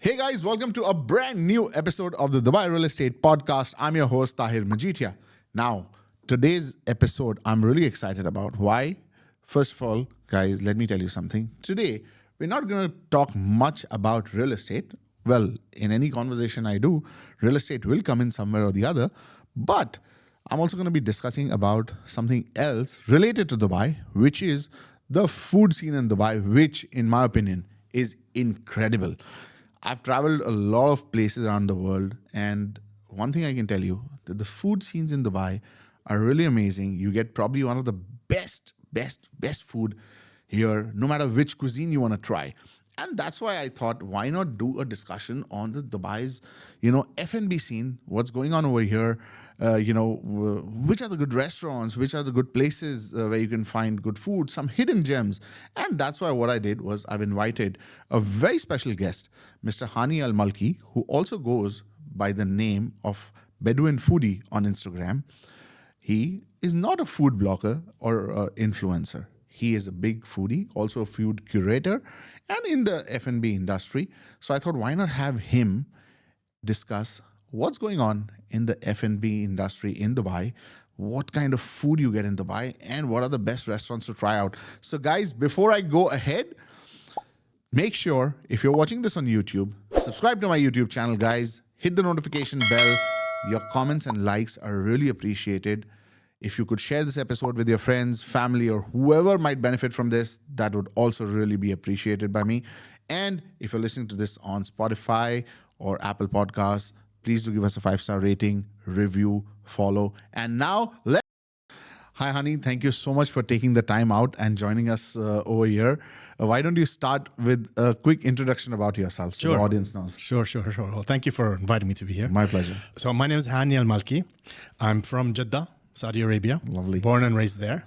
Hey guys, welcome to a brand new episode of the Dubai Real Estate Podcast. I'm your host, Tahir Majithia. Now, today's episode, I'm really excited about. Why? First of all, guys, let me tell you something. Today, we're not going to talk much about real estate. Well, in any conversation I do, real estate will come in somewhere or the other. But I'm also going to be discussing about something else related to Dubai, which is the food scene in Dubai, which, in my opinion, is incredible. I've traveled a lot of places around the world, and one thing I can tell you that the food scenes in Dubai are really amazing. You get probably one of the best food here, no matter which cuisine you want to try. And that's why I thought, why not do a discussion on the Dubai's, F&B scene, what's going on over here, which are the good restaurants, which are the good places where you can find good food, some hidden gems. And that's why what I did was I've invited a very special guest, Mr. Hani Al Malki, who also goes by the name of Beduin Foodie on Instagram. He is not a food blogger or influencer. He is a big foodie, also a food curator, and in the F&B industry. So I thought, why not have him discuss what's going on in the F&B industry in Dubai, what kind of food you get in Dubai, and what are the best restaurants to try out. So guys, before I go ahead, make sure if you're watching this on YouTube, subscribe to my YouTube channel, guys. Hit the notification bell. Your comments and likes are really appreciated. If you could share this episode with your friends, family, or whoever might benefit from this, that would also really be appreciated by me. And if you're listening to this on Spotify or Apple Podcasts, please do give us a 5-star rating, review, follow. And now, Hi, Hani. Thank you so much for taking the time out and joining us over here. Why don't you start with a quick introduction about yourself so the audience knows? Sure. Well, thank you for inviting me to be here. My pleasure. So my name is Hani Al Maliki. I'm from Jeddah, Saudi Arabia. Lovely. Born and raised there.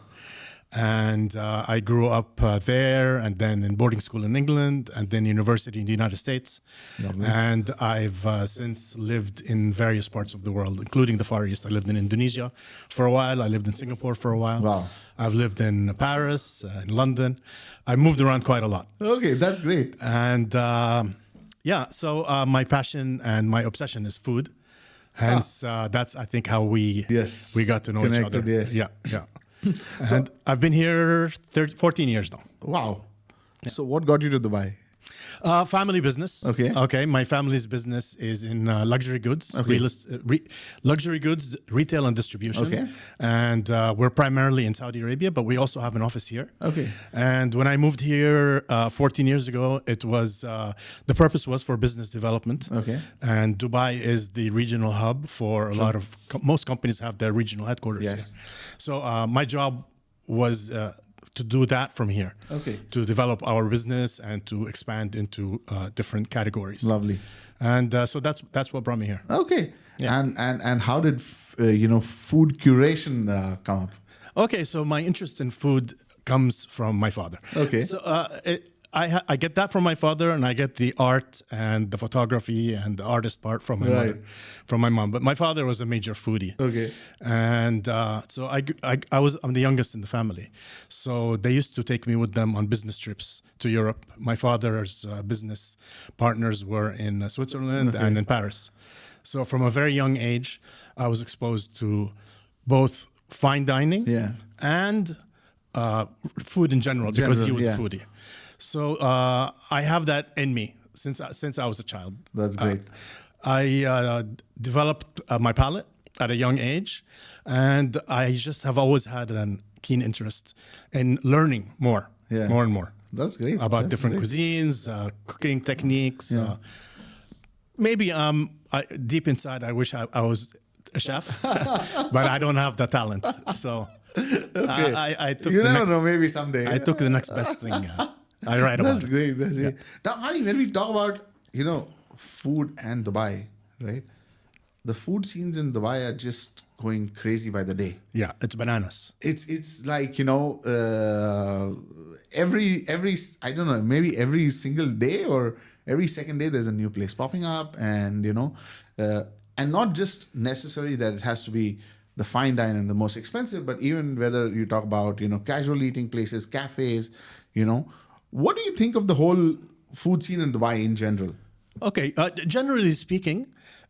And I grew up there and then in boarding school in England and then university in the United States. Lovely. And I've since lived in various parts of the world, including the Far East. I lived in Indonesia for a while. I lived in Singapore for a while. Wow. I've lived in Paris, in London. I moved around quite a lot. Okay, that's great. And so my passion and my obsession is food. Hence, that's, I think, how we got to know each other. Yes. Yeah. And I've been here 14 years now. Wow. Yeah. So what got you to Dubai? Family business. Okay. My family's business is in luxury goods, luxury goods, retail and distribution. Okay. And we're primarily in Saudi Arabia, but we also have an office here. Okay. And when I moved here 14 years ago, it was the purpose was for business development. Okay. And Dubai is the regional hub for a lot of most companies have their regional headquarters here. So my job was to do that from here. Okay. To develop our business and to expand into different categories. Lovely. And so that's what brought me here. Okay. Yeah. And how did food curation come up? Okay, so my interest in food comes from my father. Okay. So I get that from my father, and I get the art and the photography and the artist part from my mother, from my mom. But my father was a major foodie. Okay. And so I'm the youngest in the family. So they used to take me with them on business trips to Europe. My father's business partners were in Switzerland and in Paris. So from a very young age, I was exposed to both fine dining and food in general because he was a foodie. So I have that in me since I was a child. That's great. I developed my palate at a young age, and I just have always had a keen interest in learning more and more. That's great. About different cuisines, cooking techniques. Maybe deep inside, I wish I was a chef, but I don't have the talent. So I took maybe someday. I took the next best thing. I write about That's great. That's great. Now, Hani, when we talk about, food and Dubai, right? The food scenes in Dubai are just going crazy by the day. Yeah, it's bananas. It's like, every I don't know, maybe every single day or every second day there's a new place popping up, and and not just necessarily that it has to be the fine dine and the most expensive, but even whether you talk about, casual eating places, cafes, what do you think of the whole food scene in Dubai in general? Okay, generally speaking,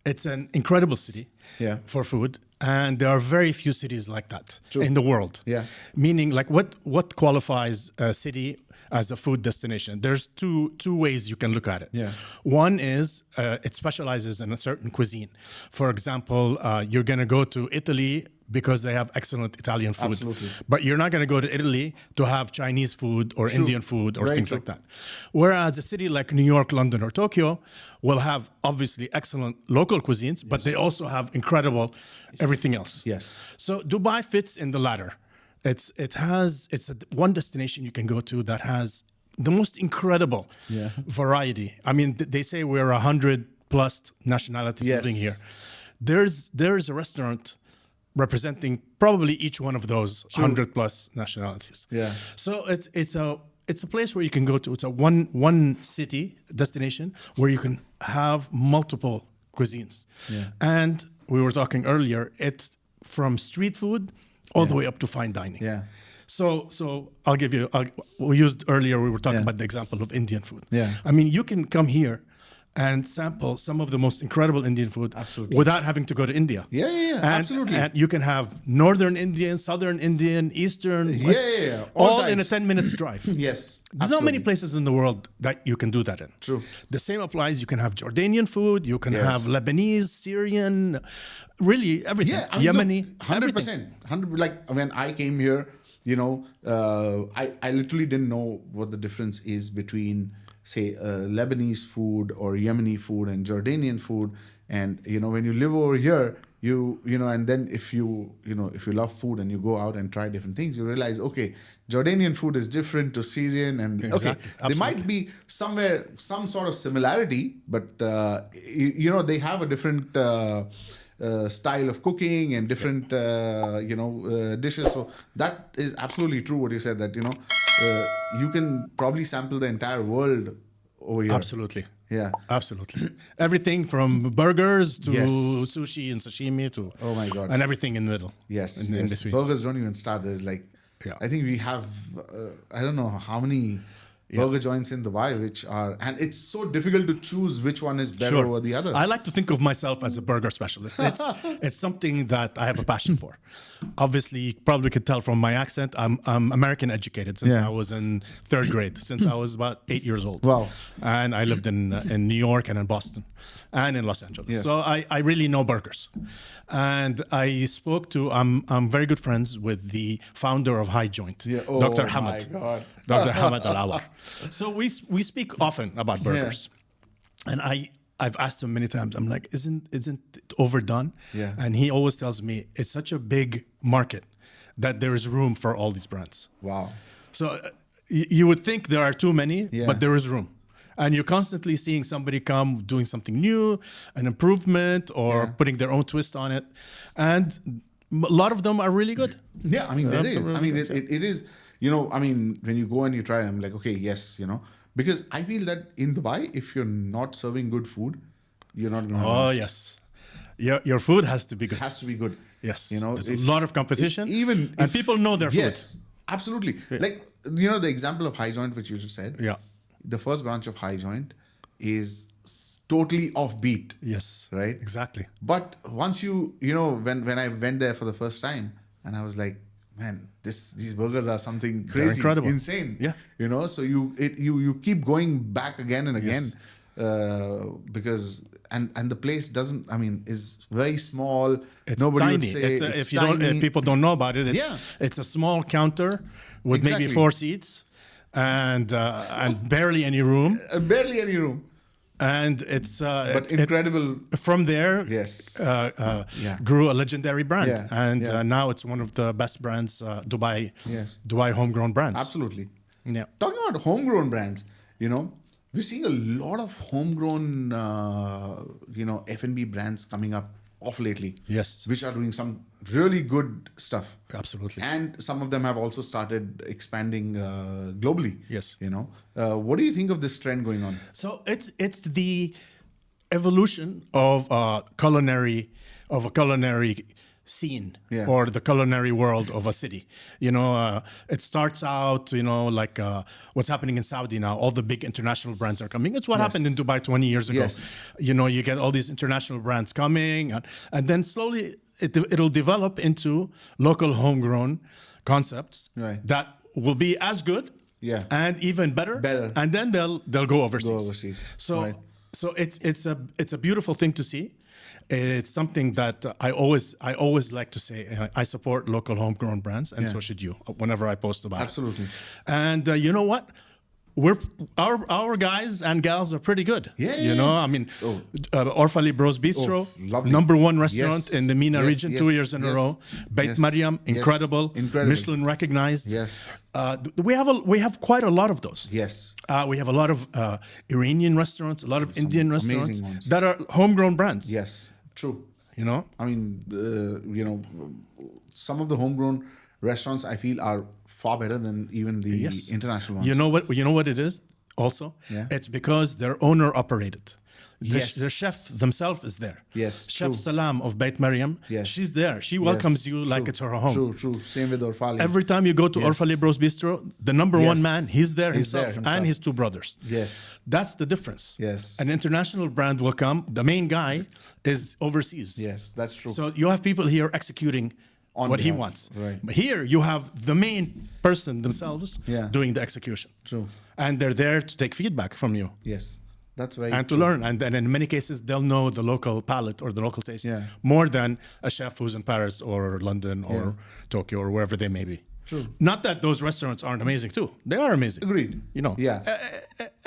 it's an incredible city Yeah. for food, and there are very few cities like that in the world. Yeah. Meaning, like, what qualifies a city as a food destination? There's two ways you can look at it. Yeah. One is it specializes in a certain cuisine. For example, you're going to go to Italy because they have excellent Italian food. Absolutely. But you're not going to go to Italy to have Chinese food or Indian food or Very things true. like that. Whereas a city like New York, London, or Tokyo will have obviously excellent local cuisines, but they also have incredible everything else. Yes. So Dubai fits in the latter. It's one destination you can go to that has the most incredible variety. I mean, they say we're 100 plus nationalities Yes. living here. There's a restaurant representing probably each one of those 100 plus nationalities. Yeah. So it's a place where you can go to. It's a one city destination where you can have multiple cuisines. Yeah. And we were talking earlier, it's from street food all the way up to fine dining. Yeah. So I'll give you. We used earlier. We were talking about the example of Indian food. Yeah. I mean, you can come here and sample some of the most incredible Indian food Absolutely. without having to go to India. Yeah. And, Absolutely. And you can have Northern Indian, Southern Indian, Eastern, Yeah. all in a types. 10 minutes drive. Yes. There's not many absolutely. places in the world that you can do that in. True. The same applies. You can have Jordanian food. You can Yes. have Lebanese, Syrian, really everything. Yeah, I mean, Yemeni, look, 100%. 100. Like when I came here, I literally didn't know what the difference is between, say, Lebanese food or Yemeni food and Jordanian food. And when you live over here, and then if you love food and you go out and try different things, you realize, okay, Jordanian food is different to Syrian, and Exactly. okay, there might be somewhere some sort of similarity, but they have a different style of cooking and different dishes. So that is absolutely true what you said, that you can probably sample the entire world over here. Absolutely. Yeah. Absolutely. Everything from burgers to Yes. sushi and sashimi to Oh my God. and everything in the middle. Yes, in yes. between. Burgers don't even start. There's like, Yeah. I think we have, I don't know how many burger joints in Dubai, which are, and it's so difficult to choose which one is better over the other. I like to think of myself as a burger specialist. It's something that I have a passion for. Obviously, you probably could tell from my accent, I'm American educated since Yeah. I was in third grade, since I was about 8 years old. Wow. And I lived in New York and in Boston and in Los Angeles. Yes. So I really know burgers. And I spoke to, I'm very good friends with the founder of High Joint, Yeah. Oh Dr. my Hamad. God. Dr. Hamad Al Awar. So we speak often about burgers. And I've asked him many times, I'm like, isn't it overdone? Yeah. And he always tells me it's such a big market that there is room for all these brands. Wow. So you would think there are too many, Yeah. but there is room. And you're constantly seeing somebody come doing something new, an improvement, or Yeah. putting their own twist on it. And a lot of them are really good. Yeah, I mean, there is. I mean, Yeah. it is, I mean, when you go and you try, I'm like, okay, yes, because I feel that in Dubai, if you're not serving good food, you're not going to Oh, yes. Your food has to be good. It has to be good. Yes. You know, There's a if- lot of competition. Even and if- people know their food. Yes, absolutely. Like, the example of High Joint, which you just said. Yeah. The first branch of High Joint is totally offbeat. Yes. Right? Exactly. But once when I went there for the first time, and I was like, man, these burgers are something crazy, incredible. insane. Yeah. So you keep going back again and again, because and the place doesn't. I mean, is very small. It's Nobody tiny. would say If people don't know about it, it's a small counter with maybe Exactly. 4 seats and barely any room. Barely any room, And it's but incredible. from there. Yes. Yeah. Grew a legendary brand, Yeah, and yeah. Now it's one of the best brands, Dubai. Yes. Dubai homegrown brands. Absolutely. Yeah. Talking about homegrown brands, we're seeing a lot of homegrown, F&B brands coming up off lately. Yes. Which are doing some really good stuff. Absolutely. And some of them have also started expanding globally. Yes. What do you think of this trend going on? So it's the evolution of a culinary scene Yeah. or the culinary world of a city. It starts out, like what's happening in Saudi now. All the big international brands are coming. It's what Yes. happened in Dubai 20 years ago. Yes. You get all these international brands coming, and then slowly it'll develop into local homegrown concepts Right. that will be as good Yeah. and even better. And then they'll go overseas. So Right. so it's a beautiful thing to see. It's something that I always like to say. I support local homegrown brands, and so should you. Whenever I post about Absolutely. it, and you know what? Our guys and gals are pretty good. Yeah. I mean, Orfali Bros Bistro, lovely. #1 restaurant Yes. in the MENA Yes, region, yes, 2 years in a yes, row. Beit yes, Mariam, yes. incredible, Michelin recognized. Yes. We have quite a lot of those. Yes. We have a lot of Iranian restaurants, a lot of Indian restaurants amazing ones. that are homegrown brands. Yes. True. I mean, some of the homegrown restaurants I feel are far better than even the international ones. You know what it is also? Yeah. It's because they're owner operated. Yes. The chef themselves is there. Yes, Chef true. Salam of Beit Mariam. Yes. She's there. She welcomes you like True. it's her home. True. Same with Orfali. Every time you go to Yes. Orfali Bros Bistro, the #1 Yes. man, he's there He's there himself, himself. and his 2 brothers. Yes. That's the difference. Yes. An international brand will come. The main guy is overseas. Yes, that's true. So you have people here executing On what he behalf, wants. right. But here you have the main person themselves Yeah. doing the execution. True. And they're there to take feedback from you Yes. That's very and to true. learn. And then in many cases, they'll know the local palate or the local taste Yeah. more than a chef who's in Paris or London or Tokyo or wherever they may be. True. Not that those restaurants aren't amazing too. They are amazing. Agreed. Yeah.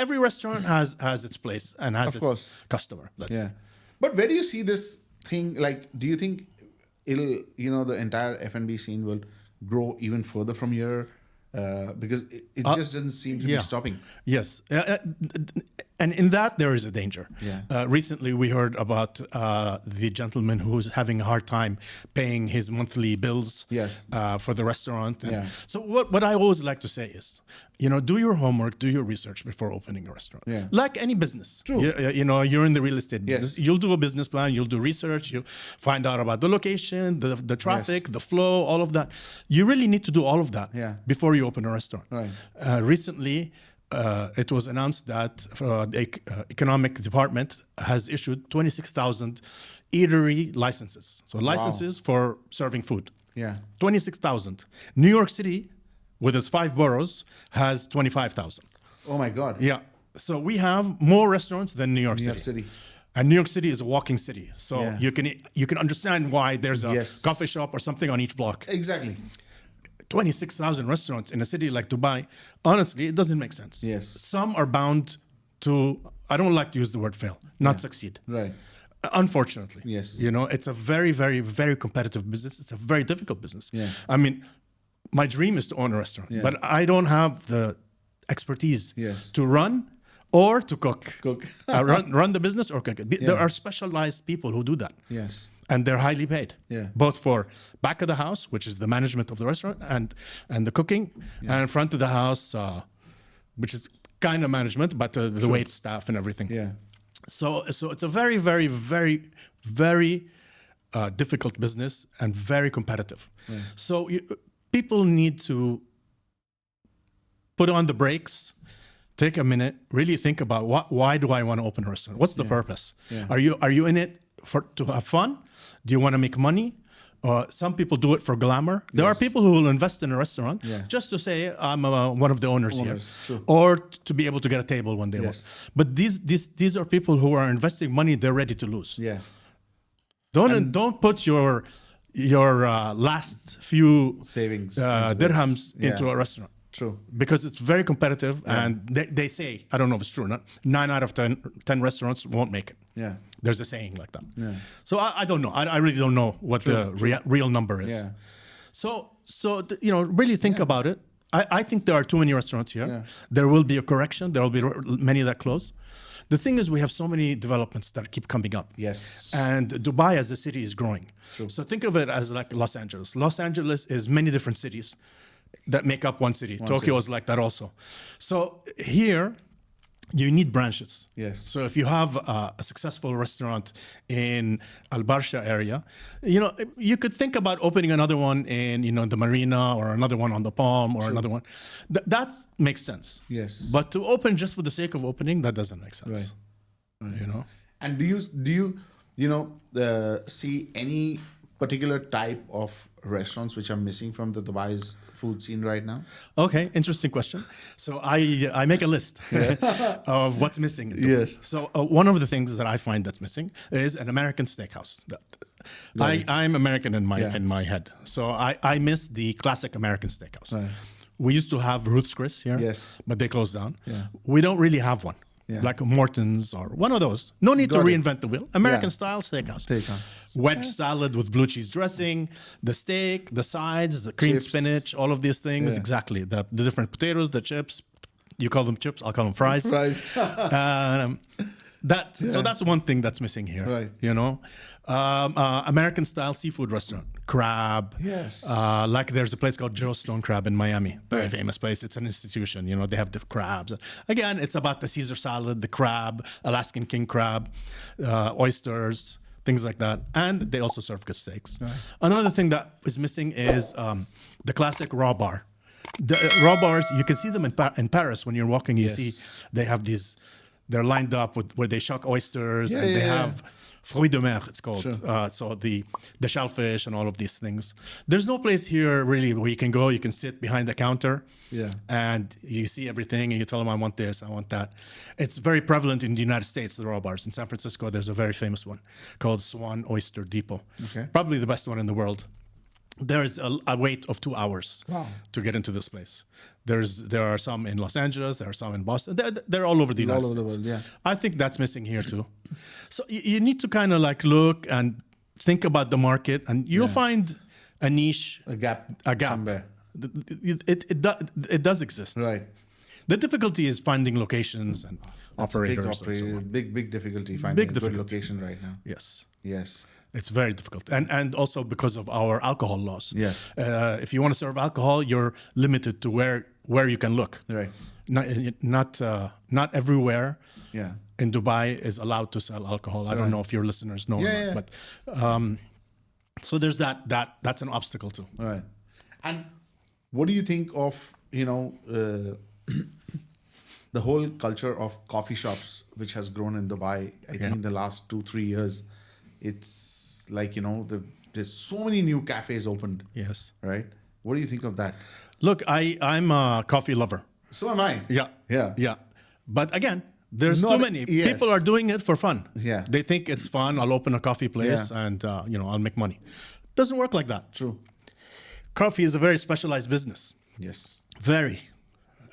Every restaurant has its place and has Of its course. customer. Let's Yeah. But where do you see this thing? Like, do you think the entire F&B scene will grow even further from here? Because it just doesn't seem to be stopping. Yes. And in that, there is a danger. Yeah. Recently, we heard about the gentleman who's having a hard time paying his monthly bills Yes. for the restaurant. And Yeah. So what I always like to say is, do your homework, do your research before opening a restaurant. Yeah. Like any business. True. You're in the real estate business. Yes. You'll do a business plan, you'll do research, you'll find out about the location, the traffic, the flow, all of that. You really need to do all of that before you open a restaurant. Right. Recently, it was announced that the economic department has issued 26,000 eatery licenses. So licenses for serving food. Yeah. 26,000. New York City, with its 5 boroughs, has 25,000. Oh my God. Yeah. So we have more restaurants than New York City. And New York City is a walking city. So you can understand why there's a coffee shop or something on each block. Exactly. 26,000 restaurants in a city like Dubai, honestly, it doesn't make sense. Yes. Some are bound to, I don't like to use the word fail, not succeed. Right. Unfortunately. Yes. It's a very, very, very competitive business. It's a very difficult business. Yeah. I mean, my dream is to own a restaurant, but I don't have the expertise to run or to cook. Run the business or cook. There are specialized people who do that. Yes. And they're highly paid, Yeah. both for back of the house, which is the management of the restaurant, and the cooking, and front of the house, which is kind of management, but the wait staff and everything. Yeah. So it's a very, very, very, very difficult business and very competitive. Yeah. So people need to put on the brakes, take a minute, really think about why do I want to open a restaurant? What's the purpose? Yeah. Are you in it to have fun? Do you want to make money? Some people do it for glamour. There are people who will invest in a restaurant just to say, I'm one of the owners here. True. Or to be able to get a table when they want. But these are people who are investing money they're ready to lose. Yeah. Don't put your last few Savings. dirhams into a restaurant. True. Because it's very competitive, and they say, I don't know if it's true or not, 9 out of 10 restaurants won't make it. Yeah. There's a saying like that. Yeah. So I don't know. I really don't know what the real number is. Yeah. So really think about it. I think there are too many restaurants here. Yeah. There will be a correction. There will be many that close. The thing is, we have so many developments that keep coming up. Yes. And Dubai as a city is growing. True. So think of it as like Los Angeles. Los Angeles is many different cities that make up one city. Tokyo is like that also. So here, you need branches. Yes. So if you have a successful restaurant in Al Barsha area, you know, you could think about opening another one in, you know, the Marina, or another one on the Palm, or another one. That makes sense. Yes. But to open just for the sake of opening, that doesn't make sense. Right. You know. And do you see any particular type of restaurants which are missing from the Dubai's food scene right now? Okay, interesting question. So I make a list of what's missing. Yes. So one of the things that I find that's missing is an American steakhouse. I'm American in my head, so I miss the classic American steakhouse. Right. We used to have Ruth's Chris here, Yes. but they closed down. Yeah. We don't really have one. Yeah. Like Morton's or one of those. No need to Got it. reinvent the wheel. American Yeah. style steakhouse. Steakhouse. Wedge salad with blue cheese dressing, the steak, the sides, the creamed Chips. spinach, all of these things. Yeah. Exactly. The different potatoes, the chips. You call them chips, I'll call them fries. Fries. So that's one thing that's missing here. Right. You know, American style seafood restaurant, crab. Yes. Like there's a place called Joe's Stone Crab in Miami, very famous place. It's an institution. You know, they have the crabs. Again, it's about the Caesar salad, the crab, Alaskan king crab, oysters, things like that. And they also serve good steaks. Right. Another thing that is missing is the classic raw bar. The raw bars, you can see them in Paris when you're walking. You Yes. see they have these. They're lined up with where they shuck oysters, Yeah, and they yeah, have fruits de mer. It's called. Sure. So the shellfish and all of these things. There's no place here really where you can go. You can sit behind the counter, Yeah. and you see everything, and you tell them, I want this, I want that. It's very prevalent in the United States, the raw bars. In San Francisco, there's a very famous one called Swan Oyster Depot. Okay. Probably the best one in the world. There's a wait of 2 hours Wow. to get into this place. There are some in Los Angeles, there are some in Boston. They're all over the United All over the States. world, yeah. I think that's missing here too. So you need to kind of like look and think about the market, and you'll find a niche, A gap. a gap. Somewhere. It does exist. Right. The difficulty is finding locations and operators. And so on. Big difficulty finding a good difficulty. location right now. Yes. Yes. It's very difficult, and also because of our alcohol laws. Yes. If you want to serve alcohol, you're limited to where you can look. Right. Not everywhere. Yeah. In Dubai is allowed to sell alcohol. I don't know if your listeners know or Yeah, not, yeah. but so there's that's an obstacle too. Right. And what do you think of, the whole culture of coffee shops, which has grown in Dubai, I think in the last 2-3 years? It's like, there's so many new cafes opened, Yes. right? What do you think of that? Look, I'm a coffee lover. So am I. Yeah. Yeah. Yeah. But again, there's Not- too many. yes. People are doing it for fun. Yeah. They think it's fun. I'll open a coffee place and, I'll make money. Doesn't work like that. True. Coffee is a very specialized business. Yes. Very.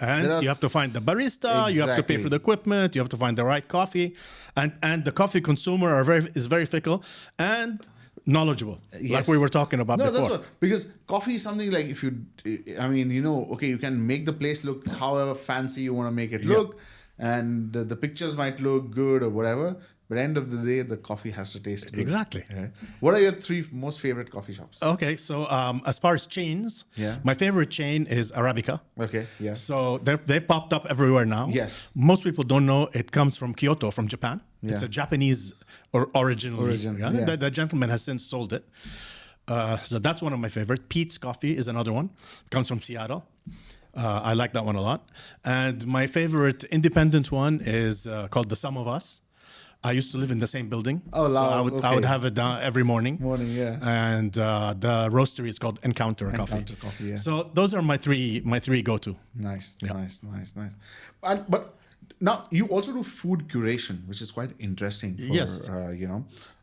And There are you have to find the barista, you have to pay Exactly. for the equipment, you have to find the right coffee. And the coffee consumer is very fickle and knowledgeable, like Yes. we were talking about No, before. that's what, because coffee is something like okay, you can make the place look however fancy you want to make it look, and the pictures might look good or whatever, but end of the day, the coffee has to taste good. Exactly. Right? What are your 3 most favorite coffee shops? Okay, so as far as chains, Yeah. my favorite chain is Arabica. Okay, yes. So they've popped up everywhere now. Yes. Most people don't know it comes from Kyoto, from Japan. It's Yeah. a Japanese origin. yeah. The gentleman has since sold it. So that's one of my favorite. Pete's Coffee is another one. It comes from Seattle. I like that one a lot. And my favorite independent one is called The Sum of Us. I used to live in the same building. Oh, so I would okay. have it every morning. Morning, yeah. And the roastery is called Enquire Coffee. Enquire Coffee, yeah. So those are my three go-to. Nice. But now you also do food curation, which is quite interesting. For, Yes.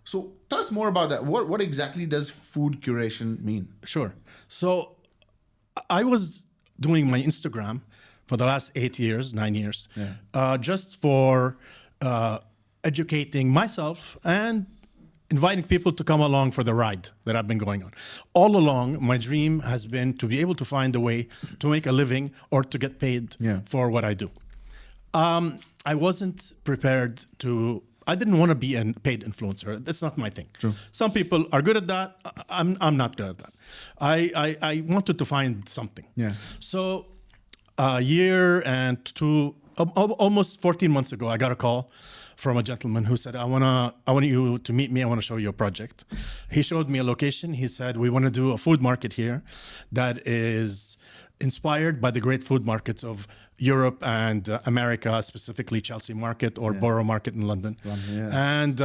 So tell us more about that. What exactly does food curation mean? Sure. So I was doing my Instagram for the last 9 years, just for educating myself and inviting people to come along for the ride that I've been going on. All along, my dream has been to be able to find a way to make a living or to get paid for what I do. I wasn't prepared to. I didn't want to be a paid influencer. That's not my thing. True. Some people are good at that. I'm not good at that. I wanted to find something. Yeah. So a year and 2 almost 14 months ago, I got a call from a gentleman who said, I want you to meet me. I want to show you a project. He showed me a location. He said, we want to do a food market here that is inspired by the great food markets of Europe and America, specifically Chelsea Market or Borough Market in London. Yes. And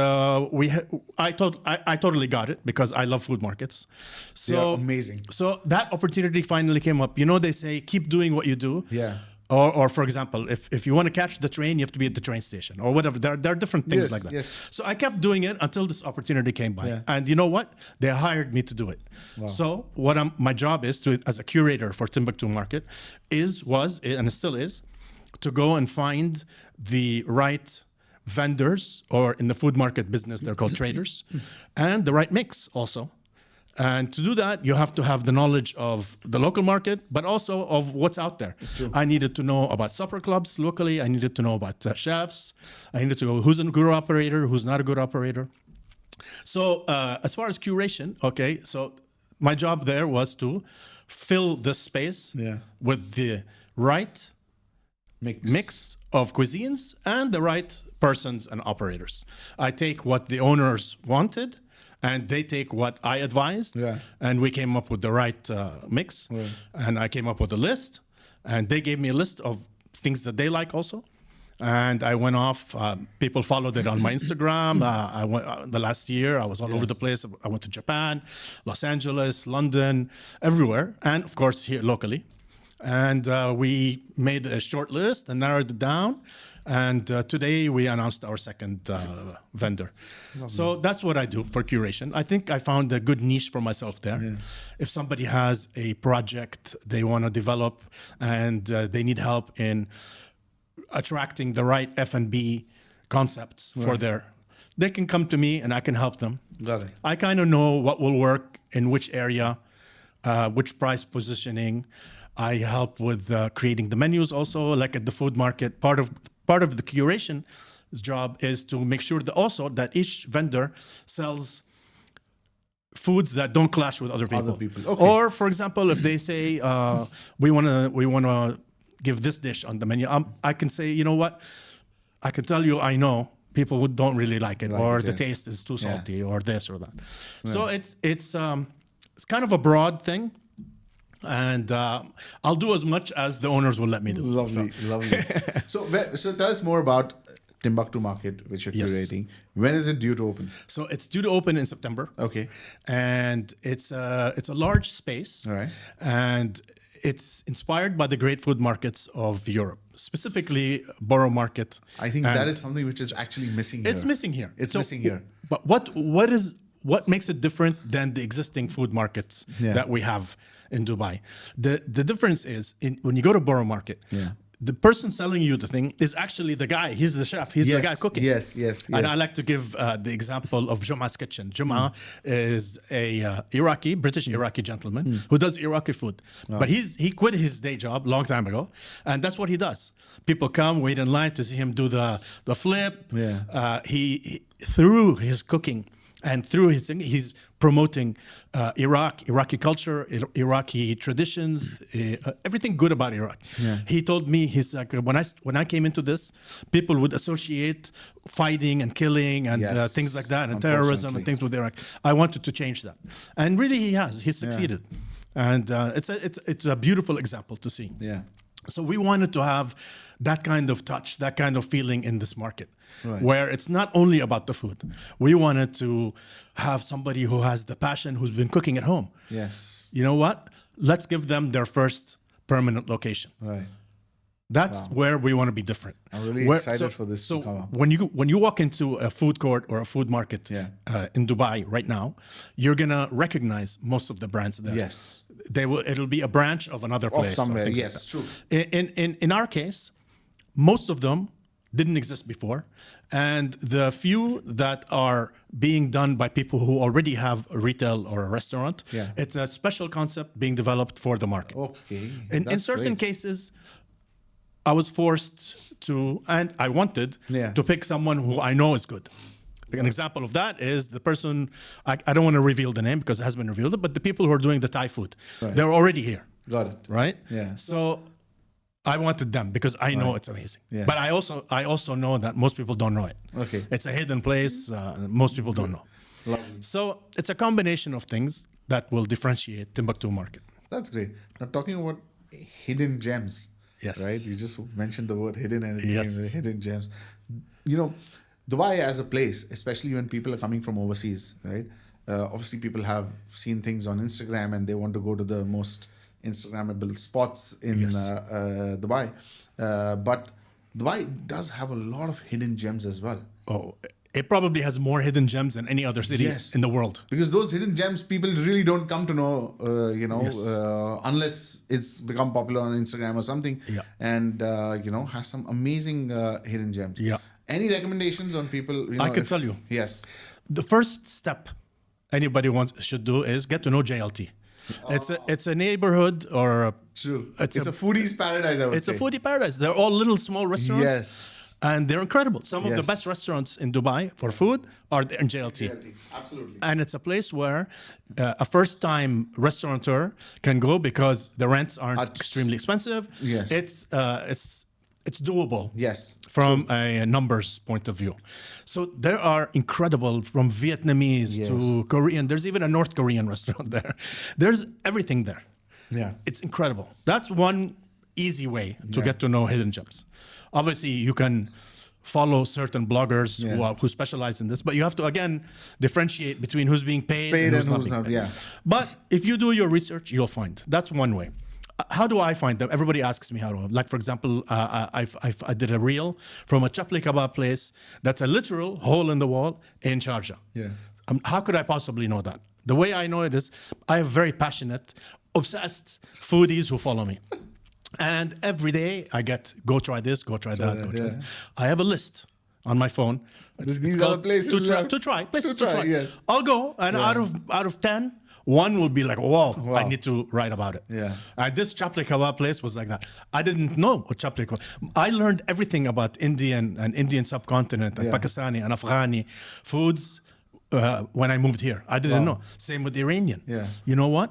I totally got it because I love food markets. So They are amazing. So that opportunity finally came up. You know, they say, keep doing what you do. Yeah. Or for example, if you want to catch the train, you have to be at the train station or whatever. There are different things Yes, like that. yes. So I kept doing it until this opportunity came by. Yeah. And you know what? They hired me to do it. Wow. So my job is to, as a curator for Timbuktu Market, was and it still is, to go and find the right vendors, or in the food market business, they're called traders, and the right mix also. And to do that, you have to have the knowledge of the local market, but also of what's out there. True. I needed to know about supper clubs locally. I needed to know about chefs. I needed to know who's a good operator, who's not a good operator. So as far as curation, okay, so my job there was to fill this space with the right mix of cuisines and the right persons and operators. I take what the owners wanted, and they take what I advised, and we came up with the right mix. And I came up with a list, and they gave me a list of things that they like also. And I went off. People followed it on my Instagram. I went the last year. I was all over the place. I went to Japan, Los Angeles, London, everywhere, and of course here locally. And we made a short list and narrowed it down. And today we announced our second vendor. Lovely. So that's what I do for curation. I think I found a good niche for myself there. Yeah. If somebody has a project they want to develop and they need help in attracting the right F&B concepts for they can come to me and I can help them. Got it. I kind of know what will work in which area, which price positioning. I help with creating the menus also, like at the food market. Part of the curation job is to make sure that each vendor sells foods that don't clash with other people. Okay. Or, for example, if they say we want to give this dish on the menu, I can say, you know what? I can tell you, I know people who don't really like it, or the taste is too salty, or this or that. Yeah. So it's kind of a broad thing. And I'll do as much as the owners will let me do. Lovely. So tell us more about Timbuktu Market, which you're curating. When is it due to open? So it's due to open in September. Okay. And it's a large space. All right. And it's inspired by the great food markets of Europe, specifically Borough Market. I think that is something which is actually missing here. It's missing here. It's missing here. But what makes it different than the existing food markets that we have in Dubai? The difference is when you go to Borough Market, the person selling you the thing is actually the guy. He's the chef. He's the guy cooking. Yes. And I like to give the example of Jum'a's kitchen. Jum'a is a British Iraqi gentleman who does Iraqi food. But he quit his day job a long time ago, and that's what he does. People come, wait in line to see him do the flip. He through his cooking and through his thing, he's promoting Iraqi culture, Iraqi traditions, everything good about Iraq. He told me, he's like, when I came into this, people would associate fighting and killing and things like that, and terrorism and things with Iraq. I wanted to change that, and really he succeeded, and it's a beautiful example to see. So we wanted to have that kind of touch, that kind of feeling in this market, where it's not only about the food. We wanted to have somebody who has the passion, who's been cooking at home. Yes. You know what? Let's give them their first permanent location. Right. That's where we want to be different. I'm really excited for this to come up. When you walk into a food court or a food market in Dubai right now, you're gonna recognize most of the brands there. Yes. It'll be a branch of another place. Somewhere. Yes, true. In our case, most of them didn't exist before, and the few that are being done by people who already have a retail or a restaurant, it's a special concept being developed for the market. Okay. In certain cases, I was forced to, and I wanted to pick someone who I know is good. An example of that is the person, I don't want to reveal the name because it has been revealed, but the people who are doing the Thai food, they're already here. Got it. Right? Yeah. So I wanted them because I know it's amazing. Yeah. But I also know that most people don't know it. Okay. It's a hidden place. Most people don't know. Lovely. So it's a combination of things that will differentiate Timbuktu Market. That's great. Now, talking about hidden gems. Yes. Right? You just mentioned the word hidden and it Yes. came with hidden gems. You know, Dubai as a place, especially when people are coming from overseas, right? Obviously, people have seen things on Instagram and they want to go to the most Instagrammable spots in Yes. Dubai. But Dubai does have a lot of hidden gems as well. Oh, it probably has more hidden gems than any other city Yes. in the world. Because those hidden gems, people really don't come to know, Yes. unless it's become popular on Instagram or something. Yeah. And, has some amazing hidden gems. Yeah. Any recommendations on people? I can tell you. Yes. The first step anybody should do is get to know JLT. It's a neighborhood or True. It's It's a- a foodie's paradise, I would it's say. a foodie paradise. They're all little small restaurants. Yes. And they're incredible. Some of the Yes. best restaurants in Dubai for food are there in JLT. Absolutely. And it's a place where a first-time restaurateur can go because the rents aren't extremely expensive. Yes. It's doable. Yes. From a numbers point of view. So there are incredible from Vietnamese Yes. to Korean. There's even a North Korean restaurant there. There's everything there. Yeah. It's incredible. That's one easy way to Yeah. get to know hidden gems. Obviously, you can follow certain bloggers Yeah. who specialize in this, but you have to, again, differentiate between who's being paid, Paid and and who's being not, paid. yeah. But if you do your research, you'll find. That's one way. How do I find them? Everybody asks me how to. Like, for example, I did a reel from a chapli kebab place that's a literal hole in the wall in Sharjah. Yeah. How could I possibly know that? The way I know it is I have very passionate, obsessed foodies who follow me. And every day I get, go try this, go try that, go try yeah. that. I have a list on my phone. These are the called places to you try, have- to try, places to to try, try. yes. I'll go, and out of 10, one will be like, whoa, I need to write about it. Yeah. And this chapli kebab place was like that. I didn't know what chapli kebab. I learned everything about Indian subcontinent and Yeah. Pakistani and Afghani foods when I moved here. I didn't know. Same with Iranian. Yeah. You know what?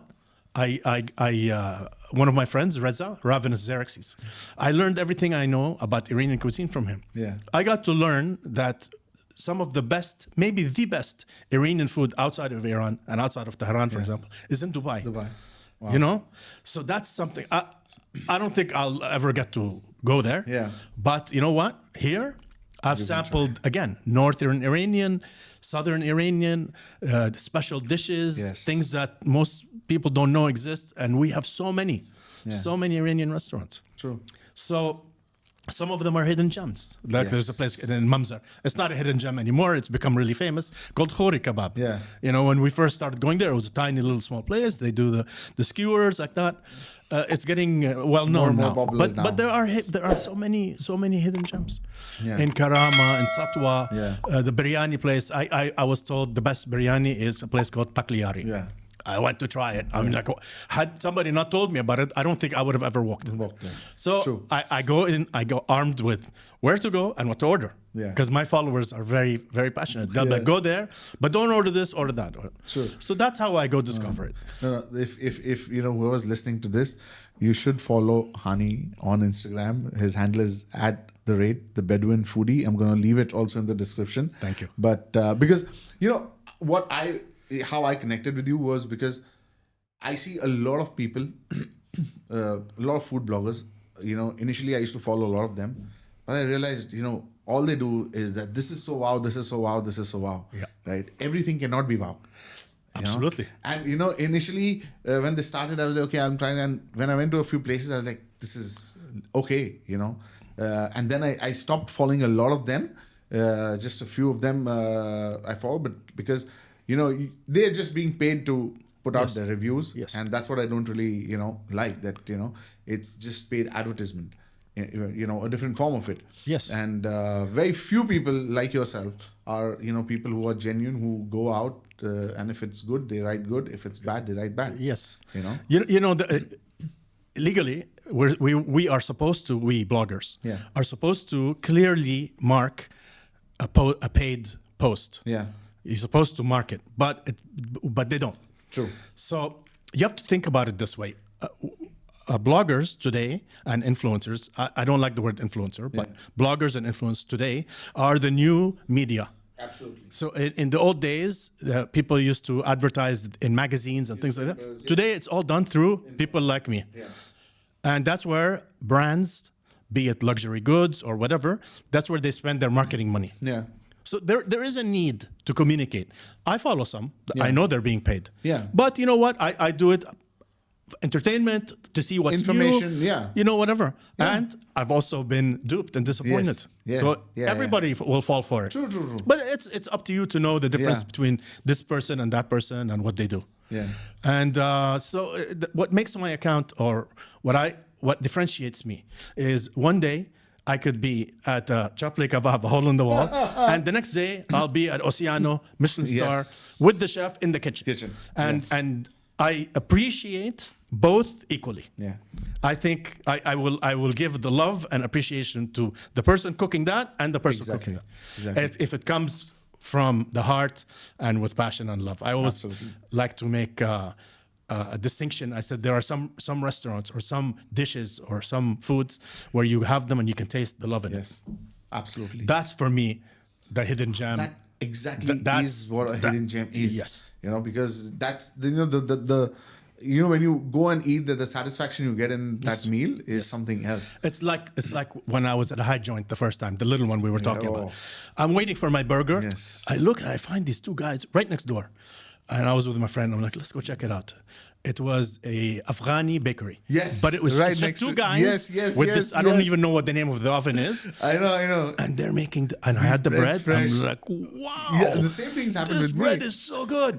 One of my friends, Reza, Ravenous Xerxes, I learned everything I know about Iranian cuisine from him. Yeah. I got to learn that some of the best, maybe the best Iranian food outside of Iran and outside of Tehran, for example, is in Dubai. Dubai. Wow. You know? So that's something, I don't think I'll ever get to go there. Yeah. But you know what? Here, I've sampled, again, Northern Iranian, Southern Iranian, special dishes, Yes. things that most people don't know exist. And we have so many Iranian restaurants. True. So some of them are hidden gems. Like there's a place in Mamzar. It's not a hidden gem anymore. It's become really famous, called Khori Kebab. Yeah. You know, when we first started going there, it was a tiny little small place. They do the skewers like that. It's getting well known and more now. popular now. But there are so many hidden gems. Yeah. In Karama, in Satwa, Yeah. the biryani place. I was told the best biryani is a place called Pakliyari. Yeah. I went to try it. I'm like, had somebody not told me about it, I don't think I would have ever walked in. Walked in. So True. I go in, I go armed with where to go and what to order. Yeah. Because my followers are very, very passionate. They'll be Yeah. like, go there, but don't order this, order that. True. So that's how I go discover it. No, if whoever's listening to this, you should follow Hani on Instagram. His handle is @the Beduin Foodie. I'm going to leave it also in the description. Thank you. But because how I connected with you was because I see a lot of people, a lot of food bloggers. Initially I used to follow a lot of them, but I realized, all they do is that this is so wow, this is so wow, this is so wow. Yeah. Right? Everything cannot be wow. you know? Absolutely. And initially when they started, I was like, okay, I'm trying. And when I went to a few places, I was like, this is okay, and then I stopped following a lot of them. Just a few of them I follow, but because they're just being paid to put out Yes. their reviews. Yes. And that's what I don't really like, that it's just paid advertisement, a different form of it. Yes. And very few people like yourself are people who are genuine, who go out and if it's good they write good, if it's bad they write bad. Yes. Legally, we are supposed to, we bloggers Yeah. are supposed to clearly mark a paid post. Yeah. You're supposed to mark it, but they don't. True. So you have to think about it this way. bloggers today and influencers, I don't like the word influencer, but bloggers and influencers today are the new media. Absolutely. So in the old days, people used to advertise in magazines and things like that. Today, it's all done through people like me. Yeah. And that's where brands, be it luxury goods or whatever, that's where they spend their marketing money. Yeah. So there is a need to communicate. I follow some. I know they're being paid. Yeah. But you know what? I do it entertainment to see what's Information, new. yeah. You know, whatever. And I've also been duped and disappointed. Yes. Yeah. So Yeah, everybody will fall for it. True. But it's up to you to know the difference Yeah. between this person and that person and what they do. Yeah. And what makes my account, or what differentiates me, is one day I could be at Chaple Kebab, a hole in the wall, and the next day I'll be at Oceano, Michelin star, Yes. with the chef in the kitchen. And I appreciate both equally. Yeah. I think I will give the love and appreciation to the person cooking that and the person Exactly. cooking that. Exactly. If it comes from the heart and with passion and love. I always Absolutely. like to make a distinction. I said there are some restaurants or some dishes or some foods where you have them and you can taste the love in it. Yes. Absolutely. That's for me the hidden gem. That exactly that's- is what a hidden gem is. Yes. You know, because that's the when you go and eat, the satisfaction you get in that meal is something else. It's like when I was at a high joint the first time, the little one we were talking about. I'm waiting for my burger. Yes. I look and I find these two guys right next door. And I was with my friend. I'm like, let's go check it out. It was a Afghani bakery. Yes, But it was right just next two to- guys. yes, with yes, this. I don't yes. even know what the name of the oven is. I know. And they're making, and I had the bread's bread. fresh. I'm like, wow. Yeah, the same things happen This with me. bread is so good.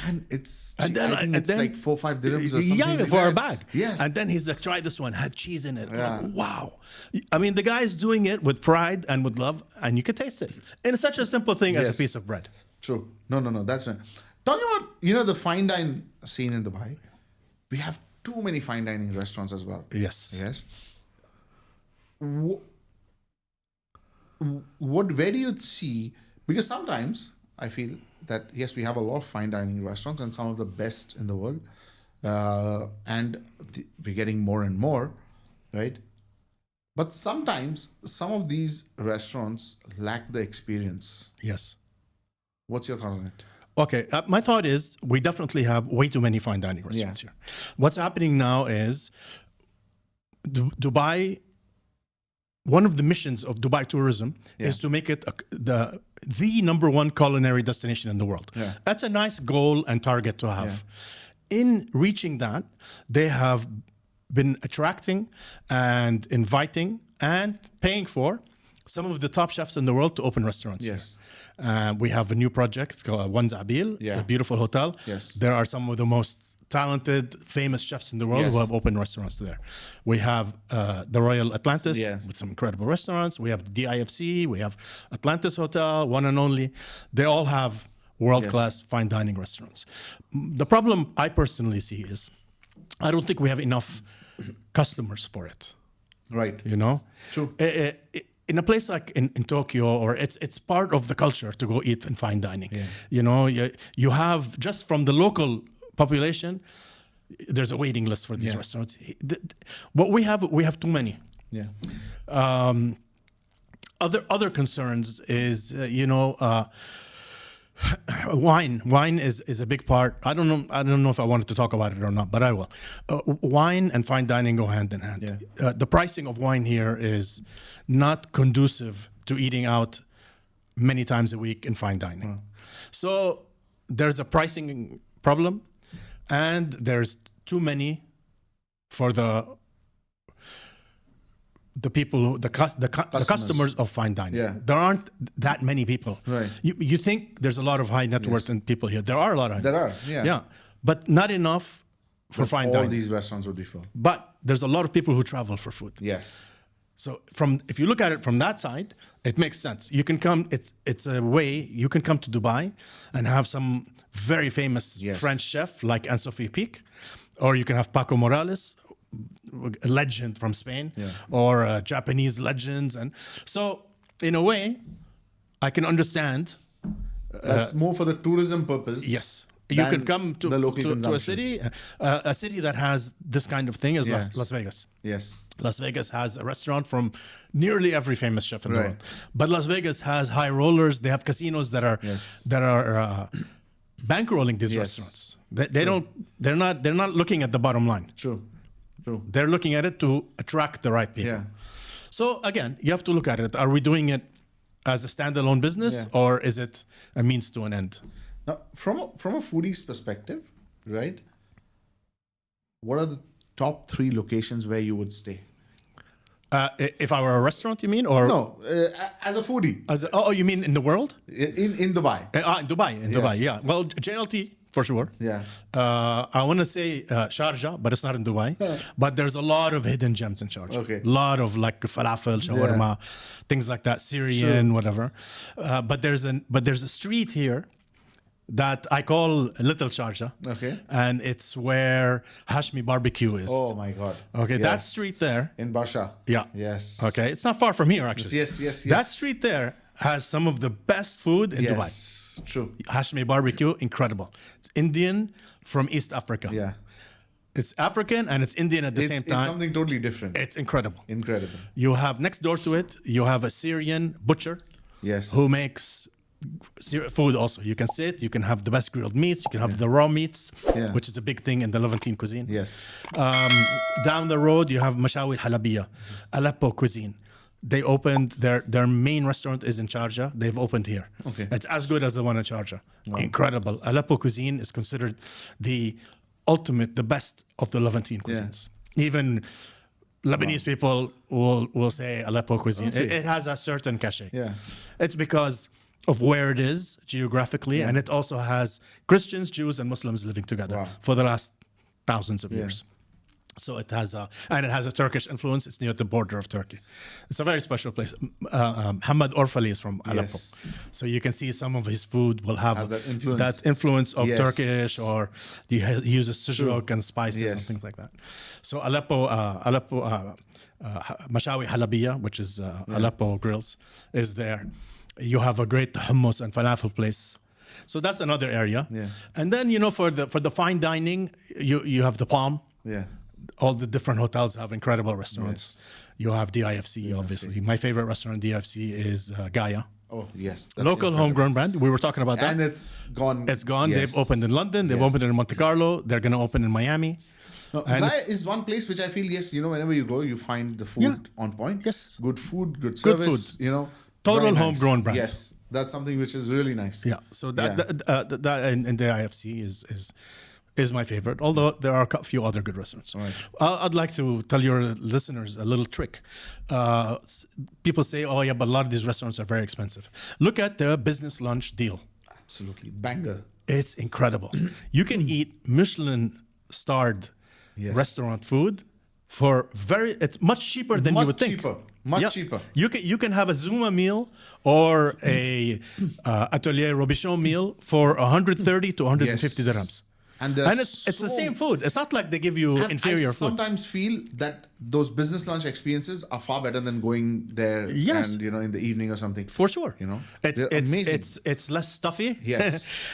And it's And then- I think and it's then- like 4-5 dirhams or something. Yeah, like for that. a bag. Yes. And then he's like, try this one, had cheese in it. I'm Yeah. like, wow. I mean, the guy's doing it with pride and with love, and you can taste it. And it's such a simple thing as Yes. a piece of bread. True. No. That's right. Talking about the fine dine scene in Dubai, we have too many fine dining restaurants as well. Yes. Yes. Where do you see? Because sometimes I feel that yes, we have a lot of fine dining restaurants and some of the best in the world, and we're getting more and more, right? But sometimes some of these restaurants lack the experience. Yes. What's your thought on it? Okay, my thought is we definitely have way too many fine dining restaurants here. What's happening now is Dubai. One of the missions of Dubai tourism is to make it the number one culinary destination in the world. Yeah. That's a nice goal and target to have. In reaching that, they have been attracting and inviting and paying for some of the top chefs in the world to open restaurants. Yes. We have a new project called One Zabil. It's Yeah. a beautiful hotel. Yes. There are some of the most talented, famous chefs in the world Yes. who have opened restaurants there. We have the Royal Atlantis Yes. with some incredible restaurants. We have the DIFC. We have Atlantis Hotel, one and only. They all have world-class fine dining restaurants. The problem I personally see is I don't think we have enough customers for it. Right. You know? True. In a place like in Tokyo, or it's part of the culture to go eat in fine dining. Yeah. You know, you have just from the local population, there's a waiting list for these restaurants. What we have too many. Yeah. Other concerns is wine is a big part. I don't know if I wanted to talk about it or not, but I will. Wine and fine dining go hand in hand. Yeah. The pricing of wine here is not conducive to eating out many times a week in fine dining. So there's a pricing problem, and there's too many for the people, the customers of fine dining. Yeah. There aren't that many people. Right. You think there's a lot of high net worth and people here. There are a lot of. There are, yeah. Yeah, but not enough for fine All dining. these restaurants would be full. But there's a lot of people who travel for food. Yes. So if you look at it from that side, it makes sense. You can come. It's a way you can come to Dubai and have some very famous French chef like Anne-Sophie Pic, or you can have Paco Morales, a legend from Spain, or Japanese legends, and so in a way, I can understand. That's more for the tourism purpose. Yes, You than can come to the local a consumption. a city that has this kind of thing is Yes. Las Vegas. Yes. Las Vegas has a restaurant from nearly every famous chef in the Right. world. But Las Vegas has high rollers. They have casinos that are Yes. bankrolling these Yes. restaurants. They don't. They're not looking at the bottom line. True. True. They're looking at it to attract the right people. Yeah. So again, you have to look at it. Are we doing it as a standalone business, Yeah. or is it a means to an end? Now, from a foodie's perspective, right? What are the top 3 locations where you would stay? If I were a restaurant, you mean, or No, as a foodie you mean in the world? in Dubai. In Dubai, Dubai, yeah. Well, JLT for sure. Yeah. I want to say Sharjah, but it's not in Dubai. But there's a lot of hidden gems in Sharjah. Okay. A lot of like falafel, shawarma, things like that, Syrian, whatever. But there's a street here that I call Little Sharjah. Okay. And it's where Hashmi barbecue is. Oh my God. Okay, that Yes. street there. In Barsha. Yeah. Yes. Okay, it's not far from here actually. Yes. That street there has some of the best food in Dubai. Yes. True. Hashmi barbecue, incredible. It's Indian from East Africa. Yeah. It's African and it's Indian at the same It's time. something totally different. It's incredible. Incredible. You have next door to it, you have a Syrian butcher Yes. who makes food also. You can sit, you can have the best grilled meats, you can have the raw meats, Yeah. which is a big thing in the Levantine cuisine. Yes. Down the road, you have Mashawi Halabiya, Aleppo cuisine. They opened their main restaurant is in Sharjah. They've opened here. Okay. It's as good as the one in Sharjah. Incredible. Aleppo cuisine is considered the ultimate, the best of the Levantine cuisines. Even Lebanese people will say Aleppo cuisine. Okay. It has a certain cachet. Yeah. It's because of where it is geographically, and it also has Christians, Jews, and Muslims living together Wow. for the last thousands of years. So it has a Turkish influence. It's near the border of Turkey. It's a very special place. Hamad Orfali is from Aleppo, Yes. so you can see some of his food will have Has that influence. of Yes. Turkish, or he uses sujuk and spices and Yes. things like that. So Aleppo, Mashawi Halabiya, which is Aleppo grills, is there. You have a great hummus and falafel place. So that's another area. Yeah. And then for the fine dining, you have the Palm. Yeah. All the different hotels have incredible restaurants. You have DIFC, obviously. My favorite restaurant in DIFC is Gaia. Oh yes. That's Local incredible. homegrown brand. We were talking about that. And it's gone. It's gone. Yes. They've opened in London. They've Yes. opened in Monte Carlo. They're going to open in Miami. No, And Gaia it's- is one place which I feel, yes, whenever you go, you find the food Yeah. on point. Yes. Good food, good Good service. food. Total very nice. homegrown brand. Yes. That's something which is really nice. Yeah. So that Yeah. and the IFC is my favorite. Although there are a few other good restaurants. Right. I'd like to tell your listeners a little trick. People say, "Oh yeah, but a lot of these restaurants are very expensive." Look at the business lunch deal. Absolutely. Banger. It's incredible. You can eat Michelin-starred Yes. restaurant food for it's much cheaper than you would think. Much cheaper. You can have a Zuma meal or a Atelier Robichon meal for 130 to 150 Yes. dirhams. And It's the same food. It's not like they give you And inferior I food. sometimes feel that those business lunch experiences are far better than going there Yes. and in the evening or something. For sure. They're it's amazing. it's less stuffy. Yes.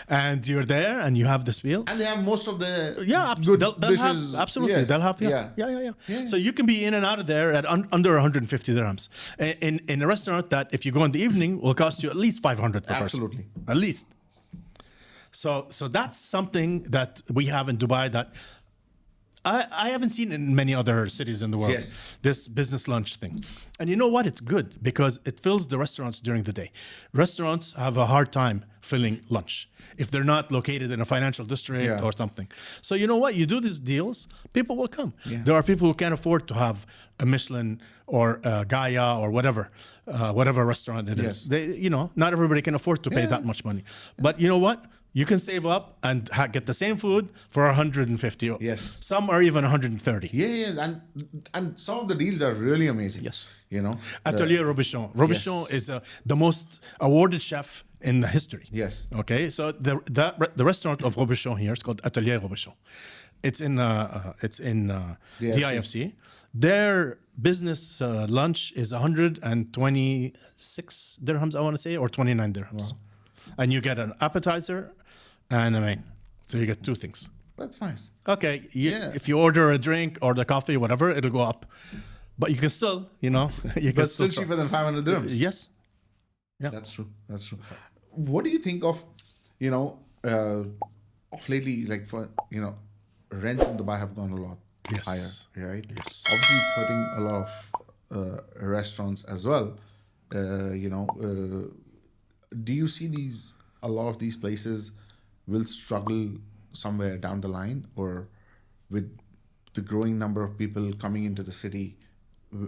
And you're there and you have this meal. And they have most of the Absolutely. good They'll dishes. have, absolutely. Yes. They'll have, Yeah. yeah. So you can be in and out of there at under 150 dirhams. In a restaurant that, if you go in the evening, will cost you at least 500 per person. Absolutely. At least. So that's something that we have in Dubai that I haven't seen in many other cities in the world. Yes. This business lunch thing. And you know what? It's good because it fills the restaurants during the day. Restaurants have a hard time filling lunch if they're not located in a financial district Yeah. or something. So you know what? You do these deals, people will come. Yeah. There are people who can't afford to have a Michelin or a Gaia or whatever restaurant it is. Yes. They, not everybody can afford to pay that much money. But you know what? You can save up and get the same food for 150. Yes. Some are even 130. Yeah. And some of the deals are really amazing. Yes. The- Atelier Robichon. Robichon Yes. is the most awarded chef in the history. Yes. Okay, so the restaurant of Robichon here is called Atelier Robichon. It's in DIFC. Their business lunch is 126 dirhams, I want to say, or 29 dirhams, and you get an appetizer and a main. So you get two things. That's nice. Okay, Yeah. if you order a drink or the coffee, whatever, it'll go up. But you can still, you can But still try. cheaper than 500 dirhams. Yes. Yeah. That's true. That's true. What do you think of, of lately, like for, rents in Dubai have gone a lot Yes. higher, right? Yes. Obviously, it's hurting a lot of restaurants as well. Do you see a lot of these places will struggle somewhere down the line, or with the growing number of people coming into the city,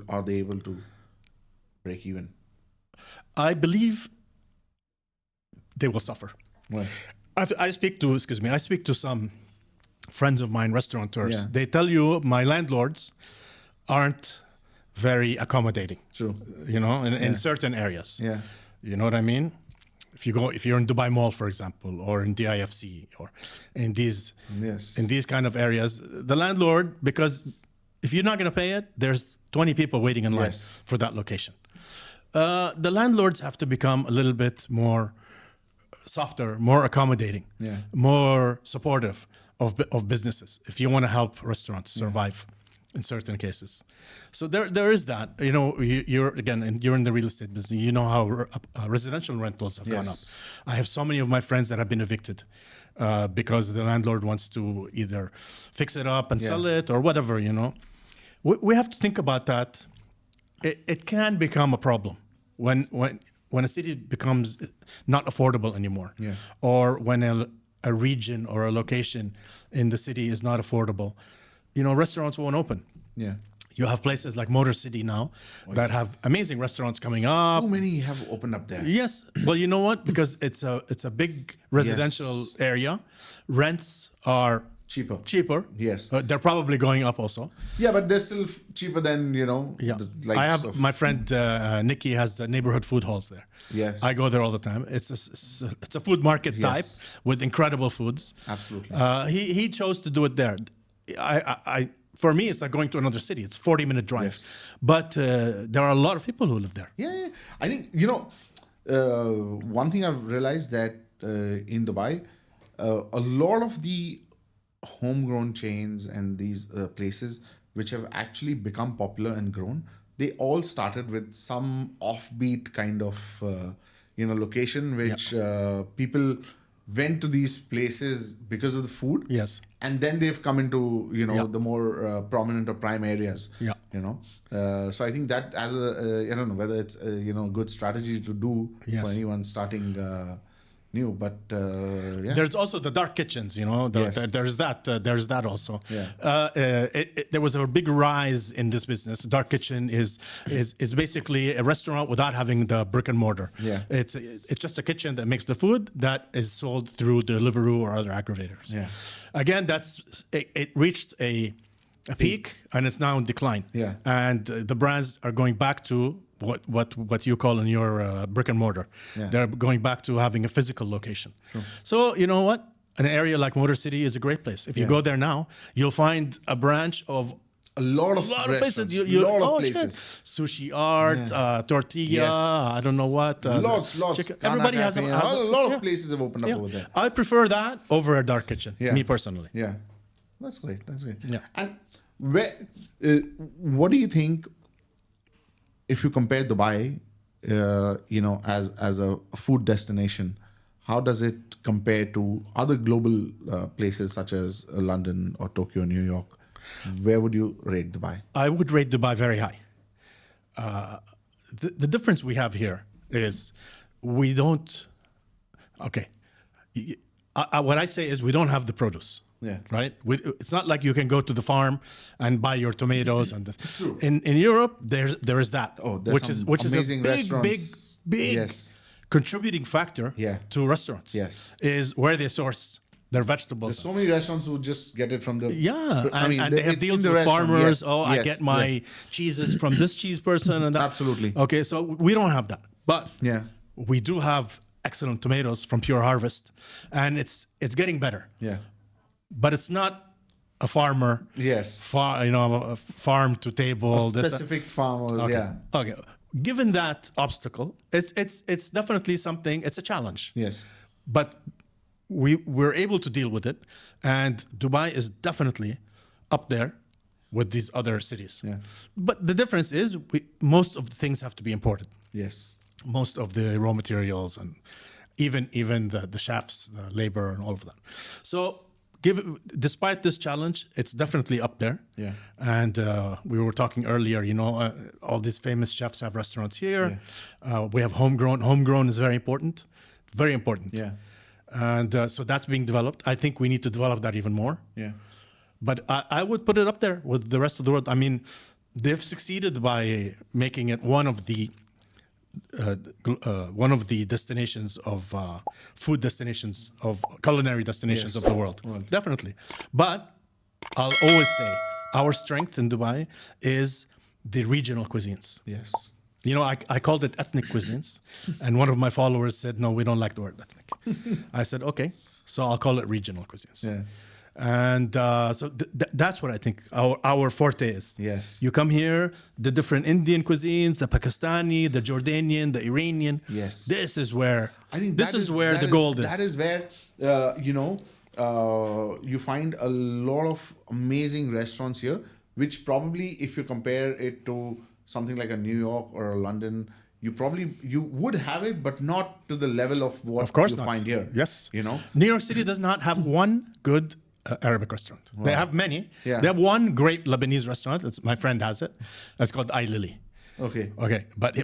are they able to break even? I believe they will suffer. Well, I speak to some friends of mine, restaurateurs. Yeah. They tell you my landlords aren't very accommodating, true. in certain areas. Yeah. You know what I mean? If you're in Dubai Mall, for example, or in DIFC, or in these kind of areas, the landlord, because if you're not going to pay it, there's 20 people waiting in line Yes. for that location. The landlords have to become a little bit more softer, more accommodating, Yeah. more supportive of businesses if you want to help restaurants survive in certain cases. So there is that. You're in the real estate business. You know how residential rentals have gone up. Yes. I have so many of my friends that have been evicted because the landlord wants to either fix it up and sell it or whatever. We have to think about that. It can become a problem when a city becomes not affordable anymore, or when a region or a location in the city is not affordable. Restaurants won't open. Yeah. You have places like Motor City now that have amazing restaurants coming up. How many have opened up there? Yes. Well, you know what? Because it's a big residential Yes. area. Rents are cheaper. Yes. They're probably going up also. Yeah, but they're still cheaper than, Yeah. the I likes have of... my friend Nikki has the neighborhood food halls there. Yes. I go there all the time. It's a food market type Yes. with incredible foods. Absolutely. He chose to do it there. For me, it's like going to another city. It's 40-minute drive. Yes. But there are a lot of people who live there. Yeah. I think, one thing I've realized that in Dubai, a lot of the homegrown chains and these places which have actually become popular and grown, they all started with some offbeat kind of location which people went to these places because of the food. Yes. And then they've come into the more prominent or prime areas. Yeah. So I think that as I don't know whether it's a good strategy to do for anyone starting new, but There's also the dark kitchens, Yes. there's that also. Yeah. There was a big rise in this business. Dark kitchen is basically a restaurant without having the brick and mortar. Yeah. It's just a kitchen that makes the food that is sold through Deliveroo or other aggregators. Yeah. Again, it reached a peak and it's now in decline. Yeah. And the brands are going back to what you call in your brick and mortar. Yeah. They're going back to having a physical location. So you know what? An area like Motor City is a great place. If you go there now, you'll find a branch of a lot of places. places. Sushi Art, Tortilla, Yes. I don't know what. Lots. Chicken. Everybody has a lot of places have opened up over there. I prefer that over a dark kitchen, Yeah. me personally. Yeah, that's great. Yeah. And what do you think if you compare Dubai, as a food destination? How does it compare to other global places such as London or Tokyo, New York? Where would you rate Dubai? I would rate Dubai very high. The difference we have here is we don't. Okay, what I say is we don't have the produce. Yeah. Right. It's not like you can go to the farm and buy your tomatoes and True. In Europe there is that. Oh, there's which is a amazing big restaurants. Yes. contributing factor to restaurants. Yes. Is where they source their vegetables. There's so many restaurants who just get it from the... and they have it's deals in the with restaurant. farmers. Yes, I yes, get my yes. cheeses from this cheese person and that. Absolutely. Okay, so we don't have that, but Yeah. we do have excellent tomatoes from Pure Harvest, and it's getting better. Yeah. But it's not a farmer. Yes. A farm to table. Specific farmers. Okay. Yeah. Okay. Given that obstacle, it's definitely something. It's a challenge. Yes. But we're able to deal with it, and Dubai is definitely up there with these other cities. Yeah. But the difference is most of the things have to be imported. Yes. Most of the raw materials and even the chefs, the labor, and all of that. So, despite this challenge, it's definitely up there. Yeah. And we were talking earlier, all these famous chefs have restaurants here. We have homegrown. Homegrown is very important. Very important. Yeah. And so that's being developed. I think we need to develop that even more. Yeah. But I would put it up there with the rest of the world. I mean, they've succeeded by making it one of the destinations of food destinations, of culinary destinations of the world. Definitely. But I'll always say our strength in Dubai is the regional cuisines. Yes. I called it ethnic cuisines, and one of my followers said, no, we don't like the word ethnic. I said, okay, so I'll call it regional cuisines. Yeah. And so that's what I think our forte is. Yes. You come here, the different Indian cuisines, the Pakistani, the Jordanian, the Iranian. Yes. This is where I think this is where the gold is. That is where you find a lot of amazing restaurants here, which probably, if you compare it to something like a New York or a London, you would have it, but not to the level of what Of course you not. find here. Yes. New York City does not have one good Arabic restaurant. They have many. Yeah. They have one great Lebanese restaurant. My friend has it. It's called I Lily. Okay. But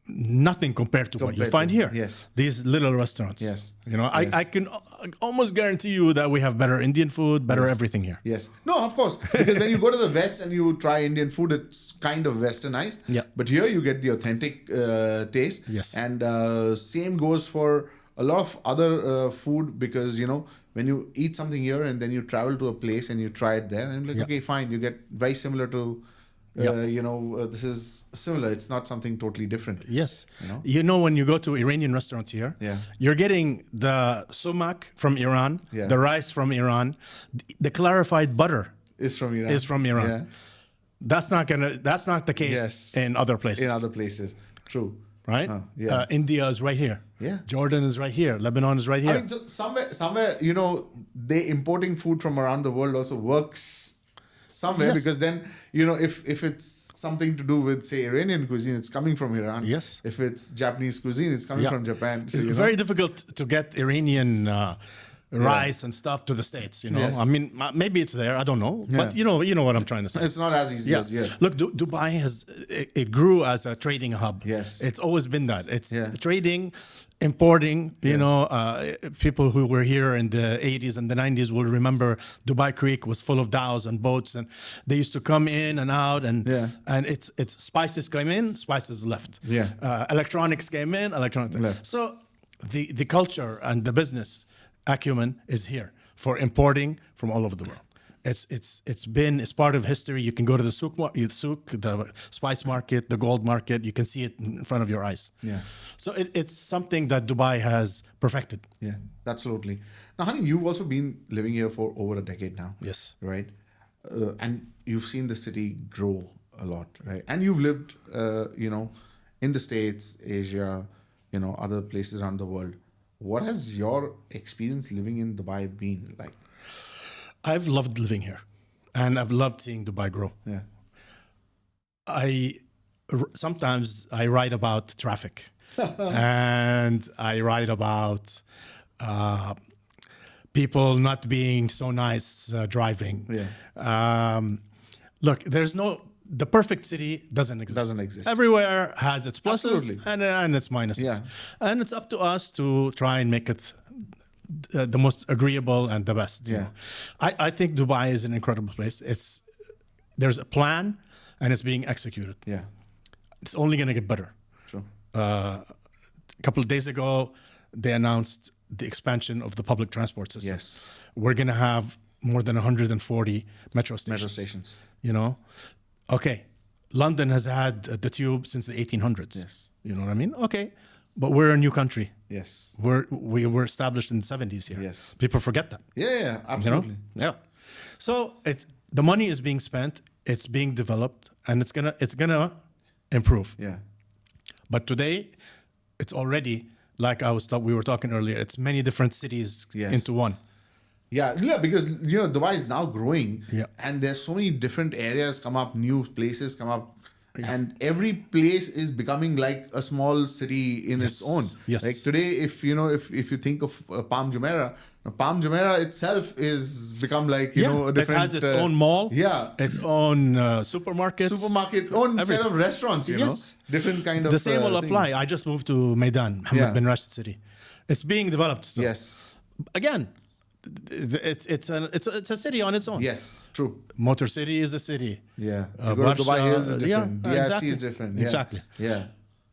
nothing compared to what you find here. Yes. These little restaurants. Yes. I can almost guarantee you that we have better Indian food, better everything here. Yes. No, of course. Because when you go to the West and you try Indian food, it's kind of westernized. Yeah. But here you get the authentic taste. Yes. And same goes for a lot of other food, because, when you eat something here and then you travel to a place and you try it there, and I'm like, okay, fine. You get very similar to, this is similar. It's not something totally different. Yes. When you go to Iranian restaurants here, you're getting the sumac from Iran, the rice from Iran, the clarified butter is from Iran. Yeah. That's not the case in other places. In other places. True. Right? India is right here. Yeah. Jordan is right here. Lebanon is right here. I mean, so somewhere, they importing food from around the world also works somewhere, because then, if it's something to do with, say, Iranian cuisine, it's coming from Iran. Yes. If it's Japanese cuisine, it's coming from Japan. So, it's very difficult to get Iranian rice and stuff to the States, Yes. I mean, maybe it's there, I don't know, but you know what I'm trying to say. It's not as easy as here. Look, Dubai it grew as a trading hub. Yes. It's always been that. It's trading, importing, people who were here in the 80s and the 90s will remember Dubai Creek was full of dhows and boats, and they used to come in and out, and it's spices came in, spices left. Electronics came in, electronics left. So the culture and the business acumen is here for importing from all over the world. It's part of history. You can go to the souk, the spice market, the gold market. You can see it in front of your eyes. Yeah. So it's something that Dubai has perfected. Yeah, absolutely. Now, Hani, you've also been living here for over a decade now. Yes. Right. And you've seen the city grow a lot, right? And you've lived, in the States, Asia, other places around the world. What has your experience living in Dubai been like? I've loved living here, and I've loved seeing Dubai grow. Yeah. Sometimes I write about traffic, and I write about people not being so nice driving. Yeah. Look, the perfect city doesn't exist. Everywhere has its pluses and its minuses. Yeah. And it's up to us to try and make it the most agreeable and the best. I think Dubai is an incredible place. There's a plan and it's being executed. Yeah. It's only going to get better. True. A couple of days ago, they announced the expansion of the public transport system. Yes. We're going to have more than 140 metro stations. Okay, London has had the tube since the 1800s. Yes. You know what I mean? Okay, but we're a new country. Yes. We were established in the 70s here. Yes. People forget that. Yeah, absolutely. Yeah. So the money is being spent, it's being developed, and it's gonna improve. Yeah. But today, it's already like we were talking earlier, it's many different cities Yes. into one. Yeah, because Dubai is now growing, Yeah. and there's so many different areas come up, new places come up, and every place is becoming like a small city in its own. Yes. Like today, if you think of Palm Jumeirah, Palm Jumeirah itself is become like a different. It has its own mall. Yeah. Its own supermarket. Own set everything. of restaurants. Yes. Different kind of. The same will thing. apply. I just moved to Maidan, Mohammed Yeah. bin Rashid City. It's being developed still. Yes. Again, it's a city on its own. Yes. True. Motor City is a city. Yeah. You go to Dubai Hills is different. DRC exactly. is different. Yeah. Exactly. Yeah.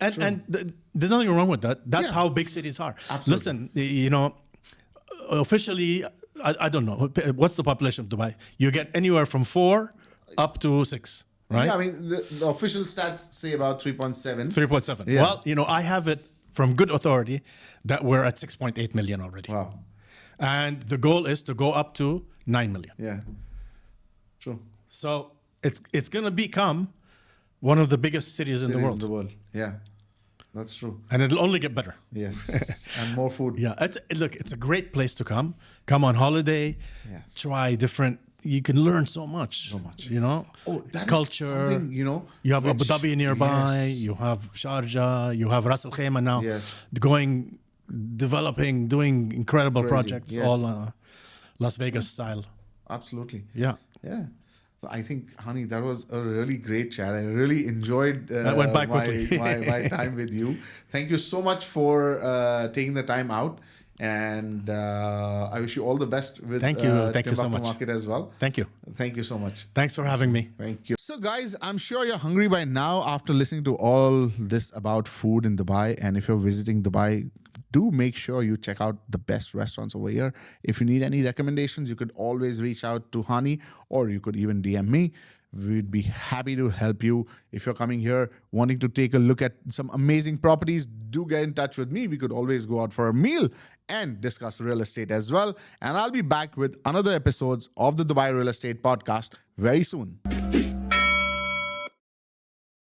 There's nothing wrong with that. That's Yeah. how big cities are. Absolutely. Listen, officially, I don't know what's the population of Dubai. You get anywhere from 4 up to 6, right? Yeah, I mean the official stats say about 3.7. 3.7. Yeah. Well, I have it from good authority that we're at 6.8 million already. Wow. And the goal is to go up to 9 million. Yeah. True. So it's going to become one of the biggest cities in the world. Yeah. That's true. And it'll only get better. Yes. And more food. Yeah. It's a great place to come. Come on holiday. Yes. Try different. You can learn so much. So much. Oh, that is culture. something, You have Abu Dhabi nearby. Yes. You have Sharjah. You have Ras Al Khaimah now. Yes. Developing, doing incredible Crazy. projects, Yes. all Las Vegas style. Absolutely. Yeah. Yeah. So I think, Hani, that was a really great chat. I really enjoyed That went by quickly. my time with you. Thank you so much for taking the time out. And I wish you all the best with Thank you. Thank you so Timbuktu much. Market as well. Thank you. Thank you so much. Thanks for having me. Thank you. So, guys, I'm sure you're hungry by now after listening to all this about food in Dubai. And if you're visiting Dubai, do make sure you check out the best restaurants over here. If you need any recommendations, you could always reach out to Hani, or you could even DM me. We'd be happy to help you. If you're coming here wanting to take a look at some amazing properties, do get in touch with me. We could always go out for a meal and discuss real estate as well. And I'll be back with another episodes of the Dubai Real Estate Podcast very soon.